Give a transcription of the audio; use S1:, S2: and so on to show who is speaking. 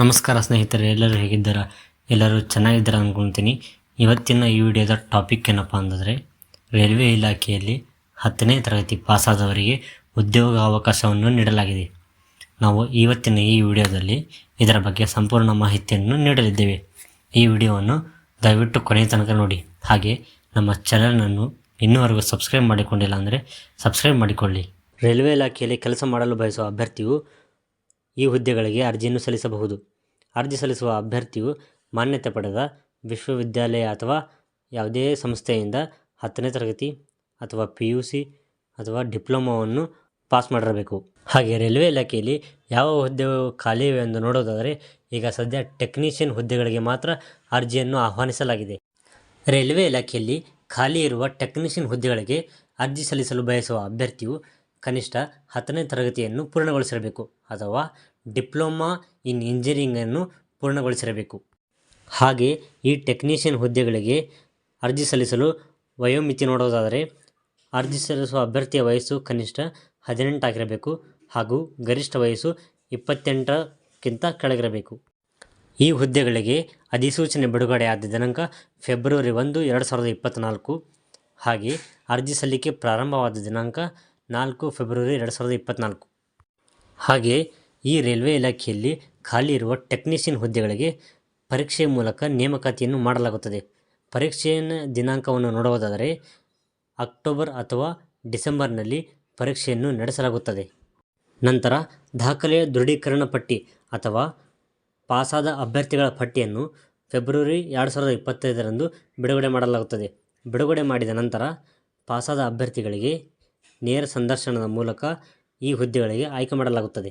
S1: ನಮಸ್ಕಾರ ಸ್ನೇಹಿತರೆ, ಎಲ್ಲರೂ ಹೇಗಿದ್ದೀರಾ? ಎಲ್ಲರೂ ಚೆನ್ನಾಗಿದ್ದೀರಾ ಅಂದ್ಕೊಳ್ತೀನಿ. ಇವತ್ತಿನ ಈ ವಿಡಿಯೋದ ಟಾಪಿಕ್ ಏನಪ್ಪ ಅಂತಂದರೆ, ರೈಲ್ವೆ ಇಲಾಖೆಯಲ್ಲಿ 10ನೇ ತರಗತಿ ಪಾಸಾದವರಿಗೆ ಉದ್ಯೋಗ ಅವಕಾಶವನ್ನು ನೀಡಲಾಗಿದೆ. ನಾವು ಇವತ್ತಿನ ಈ ವಿಡಿಯೋದಲ್ಲಿ ಇದರ ಬಗ್ಗೆ ಸಂಪೂರ್ಣ ಮಾಹಿತಿಯನ್ನು ನೀಡಲಿದ್ದೇವೆ. ಈ ವಿಡಿಯೋವನ್ನು ದಯವಿಟ್ಟು ಕೊನೆಯ ತನಕ ನೋಡಿ. ಹಾಗೆ ನಮ್ಮ ಚಾನಲನ್ನು ಇನ್ನೂವರೆಗೂ ಸಬ್ಸ್ಕ್ರೈಬ್ ಮಾಡಿಕೊಂಡಿಲ್ಲ ಅಂದರೆ ಸಬ್ಸ್ಕ್ರೈಬ್ ಮಾಡಿಕೊಳ್ಳಿ. ರೈಲ್ವೆ ಇಲಾಖೆಯಲ್ಲಿ ಕೆಲಸ ಮಾಡಲು ಬಯಸುವ ಅಭ್ಯರ್ಥಿಯು ಈ ಹುದ್ದೆಗಳಿಗೆ ಅರ್ಜಿಯನ್ನು ಸಲ್ಲಿಸಬಹುದು. ಅರ್ಜಿ ಸಲ್ಲಿಸುವ ಅಭ್ಯರ್ಥಿಯು ಮಾನ್ಯತೆ ಪಡೆದ ವಿಶ್ವವಿದ್ಯಾಲಯ ಅಥವಾ ಯಾವುದೇ ಸಂಸ್ಥೆಯಿಂದ 10ನೇ ತರಗತಿ ಅಥವಾ PUC ಅಥವಾ ಡಿಪ್ಲೊಮಾವನ್ನು ಪಾಸ್ ಮಾಡಿರಬೇಕು. ಹಾಗೆ ರೈಲ್ವೆ ಇಲಾಖೆಯಲ್ಲಿ ಯಾವ ಹುದ್ದೆಗಳು ಖಾಲಿ ಇವೆ ಎಂದು ನೋಡೋದಾದರೆ, ಈಗ ಸದ್ಯ ಟೆಕ್ನಿಷಿಯನ್ ಹುದ್ದೆಗಳಿಗೆ ಮಾತ್ರ ಅರ್ಜಿಯನ್ನು ಆಹ್ವಾನಿಸಲಾಗಿದೆ. ರೈಲ್ವೆ ಇಲಾಖೆಯಲ್ಲಿ ಖಾಲಿ ಇರುವ ಟೆಕ್ನಿಷಿಯನ್ ಹುದ್ದೆಗಳಿಗೆ ಅರ್ಜಿ ಸಲ್ಲಿಸಲು ಬಯಸುವ ಅಭ್ಯರ್ಥಿಯು ಕನಿಷ್ಠ 10ನೇ ತರಗತಿಯನ್ನು ಪೂರ್ಣಗೊಳಿಸಿರಬೇಕು ಅಥವಾ ಡಿಪ್ಲೊಮಾ ಇನ್ ಇಂಜಿನಿಯರಿಂಗನ್ನು ಪೂರ್ಣಗೊಳಿಸಿರಬೇಕು. ಹಾಗೆ ಈ ಟೆಕ್ನಿಷಿಯನ್ ಹುದ್ದೆಗಳಿಗೆ ಅರ್ಜಿ ಸಲ್ಲಿಸಲು ವಯೋಮಿತಿ ನೋಡೋದಾದರೆ, ಅರ್ಜಿ ಸಲ್ಲಿಸುವ ಅಭ್ಯರ್ಥಿಯ ವಯಸ್ಸು ಕನಿಷ್ಠ 18 ಆಗಿರಬೇಕು ಹಾಗೂ ಗರಿಷ್ಠ ವಯಸ್ಸು 28ಕ್ಕಿಂತ ಕೆಳಗಿರಬೇಕು. ಈ ಹುದ್ದೆಗಳಿಗೆ ಅಧಿಸೂಚನೆ ಬಿಡುಗಡೆಯಾದ ದಿನಾಂಕ ಫೆಬ್ರವರಿ 1, 2024. ಹಾಗೆ ಅರ್ಜಿ ಸಲ್ಲಿಕೆ ಪ್ರಾರಂಭವಾದ ದಿನಾಂಕ 4 ಫೆಬ್ರವರಿ 2024. ಹಾಗೆ ಈ ರೈಲ್ವೆ ಇಲಾಖೆಯಲ್ಲಿ ಖಾಲಿ ಇರುವ ಟೆಕ್ನಿಷಿಯನ್ ಹುದ್ದೆಗಳಿಗೆ ಪರೀಕ್ಷೆಯ ಮೂಲಕ ನೇಮಕಾತಿಯನ್ನು ಮಾಡಲಾಗುತ್ತದೆ. ಪರೀಕ್ಷೆಯ ದಿನಾಂಕವನ್ನು ನೋಡುವುದಾದರೆ, ಅಕ್ಟೋಬರ್ ಅಥವಾ ಡಿಸೆಂಬರ್ನಲ್ಲಿ ಪರೀಕ್ಷೆಯನ್ನು ನಡೆಸಲಾಗುತ್ತದೆ. ನಂತರ ದಾಖಲೆಯ ದೃಢೀಕರಣ ಪಟ್ಟಿ ಅಥವಾ ಪಾಸಾದ ಅಭ್ಯರ್ಥಿಗಳ ಪಟ್ಟಿಯನ್ನು ಫೆಬ್ರವರಿ 2025ರಂದು ಬಿಡುಗಡೆ ಮಾಡಲಾಗುತ್ತದೆ. ಬಿಡುಗಡೆ ಮಾಡಿದ ನಂತರ ಪಾಸಾದ ಅಭ್ಯರ್ಥಿಗಳಿಗೆ ನೇರ ಸಂದರ್ಶನದ ಮೂಲಕ ಈ ಹುದ್ದೆಗಳಿಗೆ ಆಯ್ಕೆ ಮಾಡಲಾಗುತ್ತದೆ.